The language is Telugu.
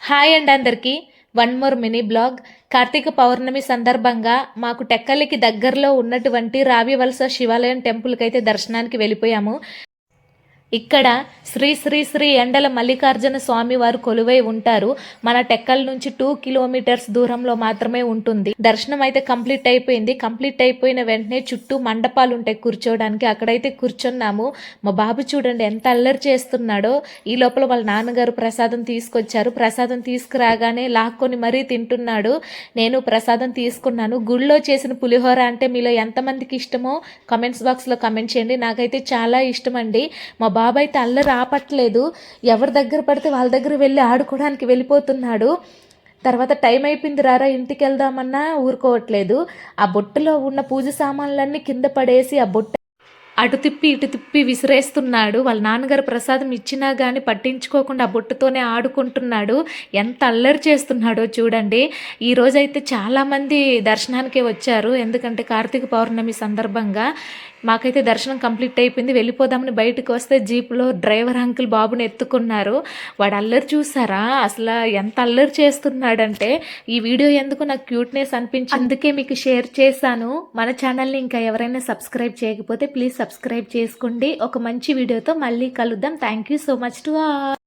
హాయ్ అండి అందరికీ. One more mini blog. Kartika Pournami సందర్భంగా మాకు టెక్కలికి దగ్గరలో ఉన్నటువంటి రావివలస శివాలయం టెంపుల్కి అయితే దర్శనానికి వెళ్ళిపోయాము. ఇక్కడ శ్రీ శ్రీ శ్రీ ఎండల మల్లికార్జున స్వామి వారు కొలువై ఉంటారు. మన టెక్కల్ నుంచి 2 కిలోమీటర్స్ దూరంలో మాత్రమే ఉంటుంది. దర్శనం అయితే కంప్లీట్ అయిపోయింది. కంప్లీట్ అయిపోయిన వెంటనే చుట్టూ మండపాలు ఉంటాయి కూర్చోవడానికి. అక్కడైతే కూర్చున్నాము. మా బాబు చూడండి ఎంత అల్లరి చేస్తున్నాడో. ఈ లోపల వాళ్ళ నాన్నగారు ప్రసాదం తీసుకొచ్చారు. ప్రసాదం తీసుకురాగానే లాక్కొని మరీ తింటున్నాడు. నేను ప్రసాదం తీసుకున్నాను. గుళ్ళో చేసిన పులిహోర అంటే మీలో ఎంతమందికి ఇష్టమో కమెంట్స్ బాక్స్లో కమెంట్ చేయండి. నాకైతే చాలా ఇష్టం అండి. మా బాబాయ్ అయితే అల్లరి ఆపట్లేదు. ఎవరి దగ్గర పడితే వాళ్ళ దగ్గర వెళ్ళి ఆడుకోవడానికి వెళ్ళిపోతున్నాడు. తర్వాత టైం అయిపోయింది రారా ఇంటికి వెళ్దామన్నా ఊరుకోవట్లేదు. ఆ బొట్టులో ఉన్న పూజ సామాన్లన్నీ కింద పడేసి ఆ బొట్ట అటు తిప్పి ఇటు తిప్పి విసిరేస్తున్నాడు. వాళ్ళ నాన్నగారు ప్రసాదం ఇచ్చినా కానీ పట్టించుకోకుండా ఆ బొట్టుతోనే ఆడుకుంటున్నాడు. ఎంత అల్లరి చేస్తున్నాడో చూడండి. ఈరోజైతే చాలామంది దర్శనానికే వచ్చారు. ఎందుకంటే కార్తీక పౌర్ణమి సందర్భంగా మాకైతే దర్శనం కంప్లీట్ అయిపోయింది. వెళ్ళిపోదామని బయటకు వస్తే జీప్లో డ్రైవర్ అంకుల్ బాబుని ఎత్తుకున్నారు. వాడు అల్లరి చూసారా, అసలు ఎంత అల్లరి చేస్తున్నాడంటే ఈ వీడియో ఎందుకు నాకు క్యూట్నెస్ అనిపించింది, అందుకే మీకు షేర్ చేశాను. మన ఛానల్ని ఇంకా ఎవరైనా సబ్స్క్రైబ్ చేయకపోతే ప్లీజ్ సబ్స్క్రైబ్ చేసుకోండి. ఒక మంచి వీడియోతో మళ్ళీ కలుద్దాం. Thank you so much to all.